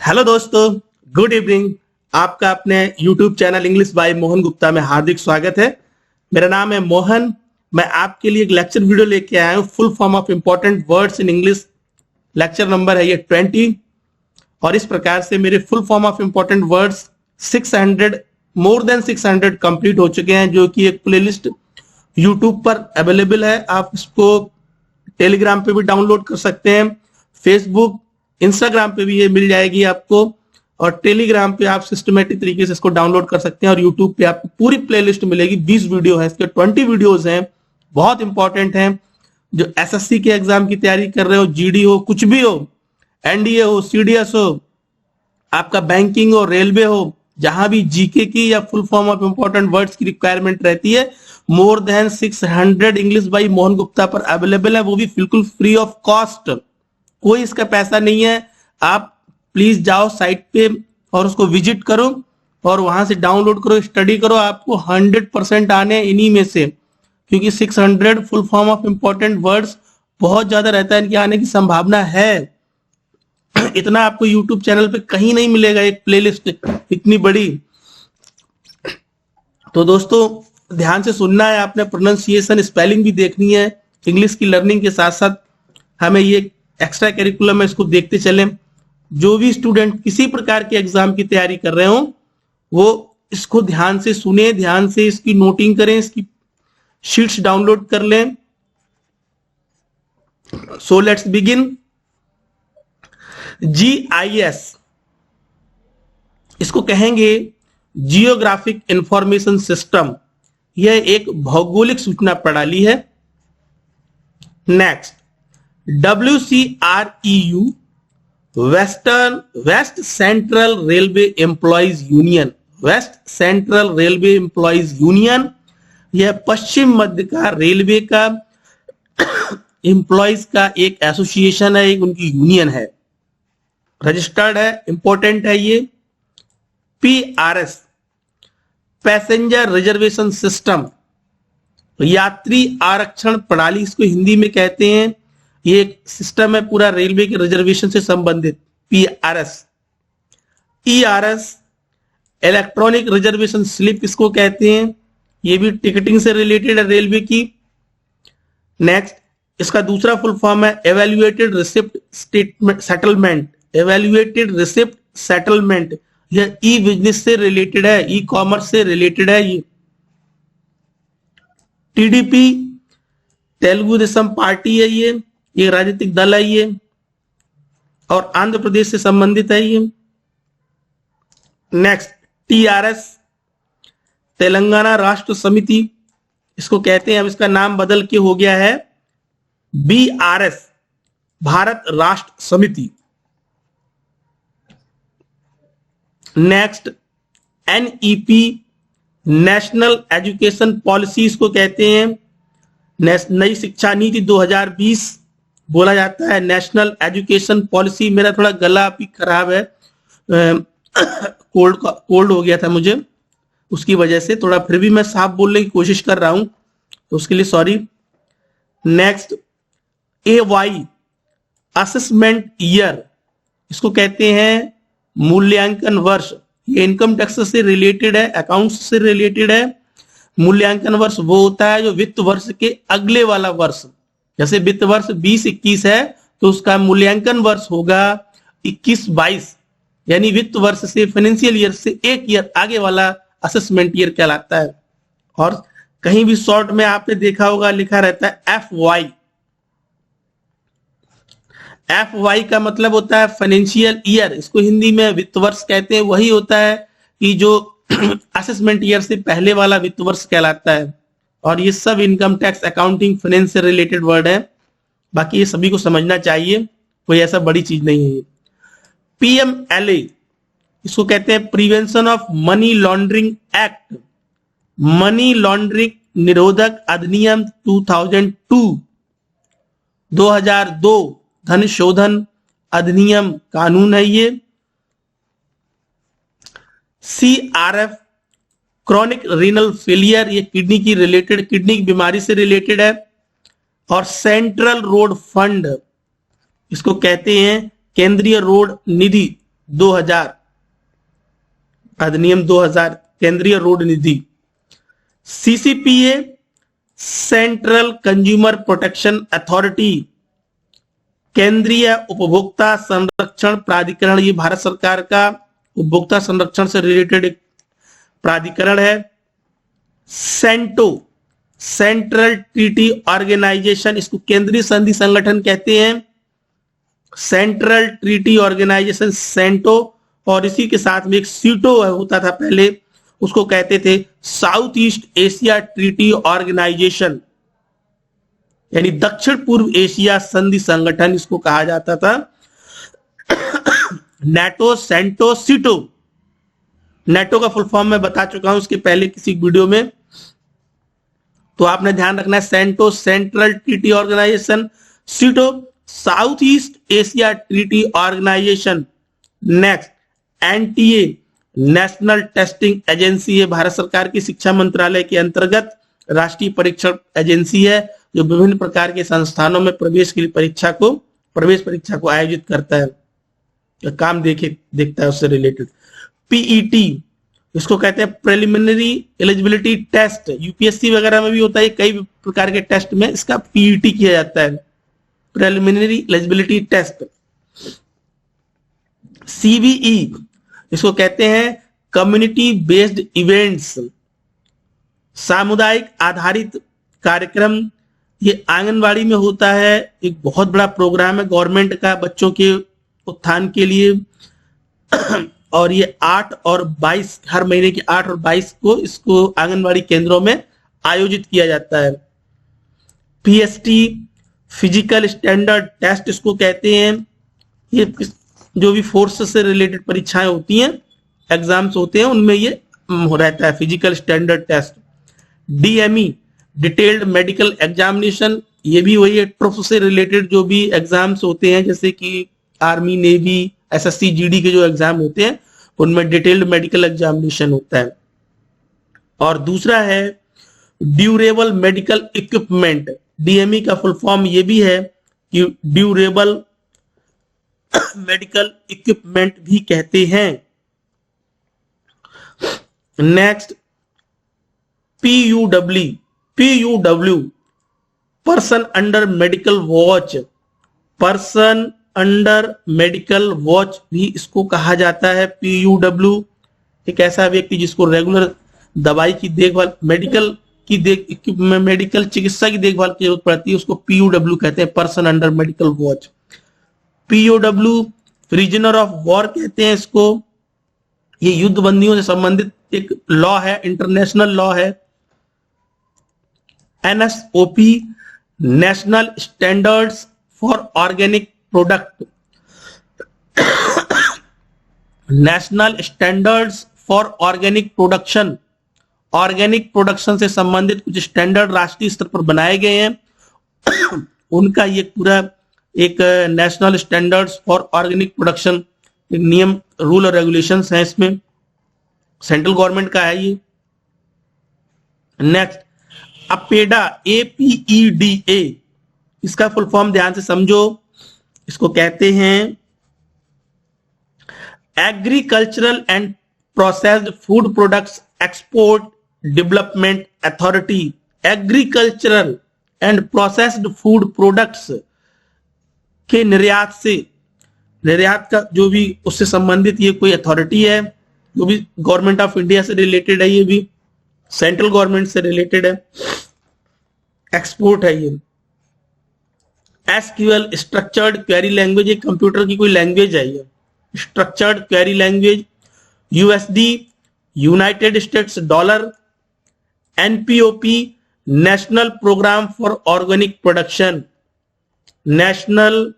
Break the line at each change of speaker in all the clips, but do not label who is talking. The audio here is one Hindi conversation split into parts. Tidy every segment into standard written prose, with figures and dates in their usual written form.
हेलो दोस्तों, गुड इवनिंग। आपका अपने YouTube channel English by Mohan Gupta में हार्दिक स्वागत है। मेरा नाम है मोहन। मैं आपके लिए एक लेक्चर वीडियो लेके आया हूँ, full form of important words in English. Lecture number है ये 20 और इस प्रकार से मेरे full form of important words 600 more than 600 complete हो चुके हैं, जो कि एक प्लेलिस्ट YouTube पर अवेलेबल है। आप इसको टेलीग्राम पे भी डाउनलोड कर सकते हैं, फेसबुक इंस्टाग्राम पे भी ये मिल जाएगी आपको, और टेलीग्राम पे आप सिस्टमेटिक तरीके से इसको डाउनलोड कर सकते हैं। और यूट्यूब पे आपको पूरी प्लेलिस्ट मिलेगी। 20 वीडियो है, इसके 20 वीडियोस हैं, बहुत इंपॉर्टेंट हैं। जो एसएससी के एग्जाम की तैयारी कर रहे हो, जीडी हो, कुछ भी हो, एनडीए हो, सीडीएस हो, आपका बैंकिंग हो, रेलवे हो, जहां भी जीके की या full form of important words की रिक्वायरमेंट रहती है, more than 600 English by Mohan Gupta पर अवेलेबल है, वो भी बिल्कुल फ्री ऑफ कॉस्ट। कोई इसका पैसा नहीं है। आप प्लीज जाओ साइट पे और उसको विजिट करो और वहां से डाउनलोड करो, स्टडी करो। आपको 100% आने इन्हीं में से, क्योंकि 600 full form of important words बहुत ज्यादा रहता है, इनके आने की संभावना है। इतना आपको यूट्यूब चैनल पे कहीं नहीं मिलेगा, एक प्लेलिस्ट इतनी बड़ी। तो दोस्तों ध्यान से सुनना है, आपने प्रोनाउंसिएशन, स्पेलिंग भी देखनी है। इंग्लिश की लर्निंग के साथ साथ हमें ये एक्स्ट्रा करिकुलम है, इसको देखते चलें। जो भी स्टूडेंट किसी प्रकार के एग्जाम की तैयारी कर रहे हो, वो इसको ध्यान से सुने, ध्यान से इसकी नोटिंग करें, इसकी शीट्स डाउनलोड कर लें। So let's begin. GIS, इसको कहेंगे जियोग्राफिक इंफॉर्मेशन सिस्टम। यह एक भौगोलिक सूचना प्रणाली है। Next, WCREU, west central railway employees union. West central railway employees union, यह पश्चिम मध्य का रेलवे का एम्प्लॉइज का एक एसोसिएशन है, एक उनकी यूनियन है, रजिस्टर्ड है, इंपॉर्टेंट है ये। PRS, पैसेंजर रिजर्वेशन सिस्टम, यात्री आरक्षण प्रणाली इसको हिंदी में कहते हैं। ये एक सिस्टम है पूरा रेलवे के रिजर्वेशन से संबंधित, PRS। ERS, electronic reservation slip इसको कहते हैं, ये भी टिकटिंग से रिलेटेड है रेलवे की। नेक्स्ट, इसका दूसरा फुल फॉर्म है evaluated receipt statement settlement. Evaluated receipt settlement, यह ई बिजनेस से रिलेटेड है, ई कॉमर्स से रिलेटेड है ये। TDP, तेलुगु देशम पार्टी है ये राजनीतिक दल है ये, और आंध्र प्रदेश से संबंधित है ये। नेक्स्ट, TRS, तेलंगाना राष्ट्र समिति इसको कहते हैं, अब इसका नाम बदल के हो गया है BRS, भारत राष्ट्र समिति। Next, NEP, national education policy इसको कहते हैं, नई शिक्षा नीति 2020 बोला जाता है, नेशनल एजुकेशन पॉलिसी। मेरा थोड़ा गला भी खराब है, कोल्ड हो गया था मुझे, उसकी वजह से थोड़ा, फिर भी मैं साफ बोलने की कोशिश कर रहा हूं, तो उसके लिए sorry. Next, AY, assessment year, इसको कहते हैं मूल्यांकन वर्ष। ये इनकम टैक्स से रिलेटेड है, अकाउंट्स से रिलेटेड है। मूल्यांकन वर्ष वो होता है जो वित्त वर्ष के अगले वाला वर्ष, जैसे वित्त वर्ष 20-21 है तो उसका मूल्यांकन वर्ष होगा 21-22, यानी वित्त वर्ष से, फाइनेंशियल ईयर से एक ईयर आगे वाला असेसमेंट ईयर कहलाता है। और कहीं भी शॉर्ट में आपने देखा होगा लिखा रहता है FY। FY का मतलब होता है फाइनेंशियल ईयर, इसको हिंदी में वित्त वर्ष कहते हैं। वही होता है कि जो असेसमेंट ईयर से पहले वाला वित्त वर्ष कहलाता है। और ये सब इनकम टैक्स, अकाउंटिंग, फाइनेंस से रिलेटेड वर्ड है, बाकी ये सभी को समझना चाहिए, कोई ऐसा बड़ी चीज नहीं है। PMLA, इसको कहते हैं prevention of money laundering act, money laundering निरोधक अधिनियम 2002, 2002 धन शोधन अधिनियम कानून है ये। CRF, क्रॉनिक रीनल फेलियर, ये किडनी की रिलेटेड, किडनी की बीमारी से रिलेटेड है। और सेंट्रल रोड फंड, इसको कहते हैं केंद्रीय रोड निधि, 2000 अधिनियम 2000 केंद्रीय रोड निधि, CCPA central consumer protection authority केंद्रीय उपभोक्ता संरक्षण प्राधिकरण, ये भारत सरकार का उपभोक्ता संरक्षण से रिलेटेड एक प्राधिकरण है। सेंटो सेंट्रल ट्रीटी ऑर्गेनाइजेशन, इसको केंद्रीय संधि संगठन कहते हैं, सेंट्रल ट्रीटी ऑर्गेनाइजेशन सेंटो। और इसी के साथ में एक सीटो होता था पहले, उसको कहते थे south east Asia treaty organisation, यानी दक्षिण पूर्व एशिया संधि संगठन इसको कहा जाता था। नेटो, सेंटो, सीटो, नेटो का फुल फॉर्म मैं बता चुका हूं उसके पहले किसी वीडियो में, तो आपने ध्यान रखना है। CENTO central treaty organisation, SEATO south east Asia treaty organisation. Next NTA national testing agency है, भारत सरकार की शिक्षा मंत्रालय के अंतर्गत राष्ट्रीय परीक्षण एजेंसी है, जो विभिन्न प्रकार के संस्थानों में प्रवेश के लिए प्रवेश परीक्षा को आयोजित करता है, काम देखता है उससे रिलेटेड। पीईटी इसको कहते हैं प्रिलिमिनरी एलिजिबिलिटी टेस्ट, यूपीएससी वगैरह में भी होता है, कई प्रकार के टेस्ट में इसका पीईटी किया जाता है, प्रिलिमिनरी एलिजिबिलिटी टेस्ट। सीबीई इसको कहते हैं कम्युनिटी बेस्ड इवेंट्स, सामुदायिक आधारित कार्यक्रम, ये आंगनवाड़ी में होता है, एक बहुत बड़ा प्रोग्राम है गवर्नमेंट का बच्चों के उत्थान के लिए। और ये 8 और 22 हर महीने की 8 और 22 को इसको आंगनवाड़ी केंद्रों में आयोजित किया जाता है। पीएसटी फिजिकल स्टैंडर्ड टेस्ट इसको कहते हैं, ये जो भी फोर्स से रिलेटेड परीक्षाएं होती हैं, एग्जाम्स होते हैं, उनमें ये रहता है physical standard test. DME detailed medical examination, ये भी वही है, ट्रुफ से रिलेटेड जो भी एग्जाम्स होते हैं, जैसे कि आर्मी, नेवी, एसएससी, जीडी के जो एग्जाम होते हैं उनमें डिटेल्ड मेडिकल एग्जामिनेशन होता है। और दूसरा है ड्यूरेबल मेडिकल इक्विपमेंट, डीएमई का फुल फॉर्म ये भी है कि ड्यूरेबल मेडिकल इक्विपमेंट भी कहते हैं। Next PUW person under medical watch, person under medical watch भी इसको कहा जाता है। पीयूडब्ल्यू एक ऐसा व्यक्ति जिसको रेगुलर दवाई की देखभाल, मेडिकल चिकित्सा की देखभाल की जरूरत पड़ती है, उसको पीयूडब्ल्यू कहते हैं, person under medical watch. POW prisoner of war कहते हैं इसको, ये युद्ध बंदियों से संबंधित एक लॉ है, इंटरनेशनल लॉ है। NSOP national standards for organic product, national standards for organic production, organic production से संबंधित कुछ स्टैंडर्ड राष्ट्रीय स्तर पर बनाए गए हैं, उनका ये पूरा एक national standards for organic production एक नियम, रूल और रेगुलेशंस हैं, इसमें सेंट्रल गवर्नमेंट का है ये। नेक्स्ट अपेडा, APEDA, इसका फुल फॉर्म ध्यान से समझो, इसको कहते हैं agricultural and processed food products export development authority. Agricultural and processed food products के निर्यात का जो भी उससे संबंधित ये कोई अथॉरिटी है, जो भी गवर्नमेंट ऑफ इंडिया से रिलेटेड है, ये भी सेंट्रल गवर्नमेंट से रिलेटेड है, एक्सपोर्ट है ये। एसक्यूएल स्ट्रक्चर्ड क्वेरी लैंग्वेज, ये कंप्यूटर की कोई लैंग्वेज है ये, structured query language. USD United States dollar. NPOP national programme for organic production, national,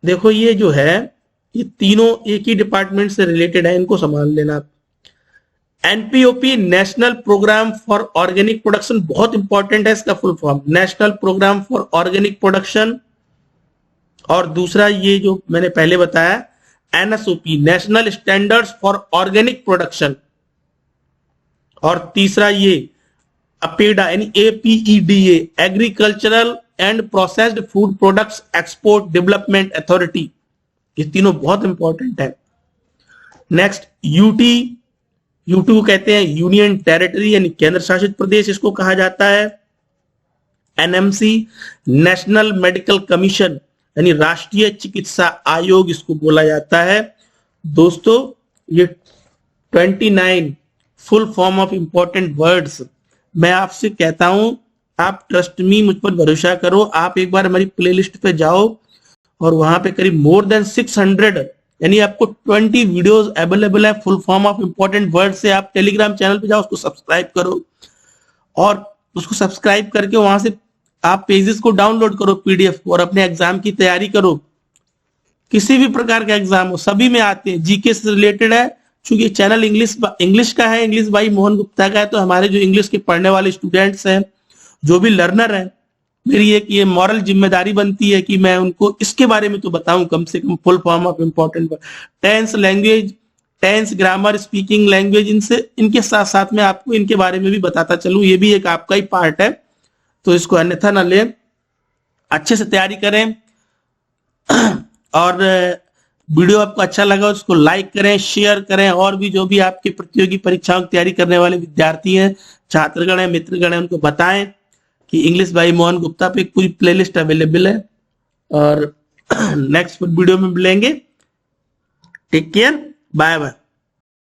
देखो ये जो है ये तीनों एक ही डिपार्टमेंट से रिलेटेड है, इनको संभाल लेना आप। NPOP national programme for organic production बहुत इंपॉर्टेंट है, इसका full form national programme for organic production. और दूसरा ये जो मैंने पहले बताया NSOP national standards for organic production. और तीसरा ये अपेडा यानी APEDA agricultural and processed food products export development authority, ये तीनों बहुत इंपॉर्टेंट है। नेक्स्ट यूटी, यूटी को कहते हैं यूनियन टेरिटरी यानी केंद्र शासित प्रदेश इसको कहा जाता है। एनएमसी नेशनल मेडिकल कमीशन यानी राष्ट्रीय चिकित्सा आयोग इसको बोला जाता है। दोस्तों ये 29 full form of important words मैं आपसे कहता हूं, आप ट्रस्ट मी, मुझ पर भरोसा करो। आप एक बार हमारी प्लेलिस्ट पे जाओ और वहां पे करीब मोर देन 600 यानी आपको 20 वीडियोस अवेलेबल है full form of important word से। आप टेलीग्राम चैनल पे जाओ, उसको सब्सक्राइब करो और उसको सब्सक्राइब करके वहां से आप पेजेस को डाउनलोड करो पीडीएफ को और अपने एग्जाम की तैयारी करो। किसी भी प्रकार का एग्जाम हो सभी में आते हैं, जीके से रिलेटेड है। चूंकि चैनल इंग्लिश का है, इंग्लिश बाई मोहन गुप्ता का है, तो हमारे जो इंग्लिश के पढ़ने वाले स्टूडेंट्स हैं, जो भी लर्नर हैं, मेरी एक ये मॉरल जिम्मेदारी बनती है कि मैं उनको इसके बारे में तो बताऊं कम से कम full form of important tense language, tense grammar, speaking language, इनके साथ साथ में आपको इनके बारे में भी बताता चलूं। ये भी एक आपका ही पार्ट है, तो इसको अन्यथा ना लें, अच्छे से तैयारी करें। और वीडियो आपको अच्छा लगा उसको लाइक करें, शेयर करें। और भी जो भी आपके प्रतियोगी परीक्षाओं की तैयारी करने वाले विद्यार्थी हैं, छात्रगण हैं, मित्रगण हैं, उनको बताएं कि इंग्लिश बाई मोहन गुप्ता पे एक पूरी प्लेलिस्ट अवेलेबल है। और नेक्स्ट वीडियो में मिलेंगे। Take care, bye bye.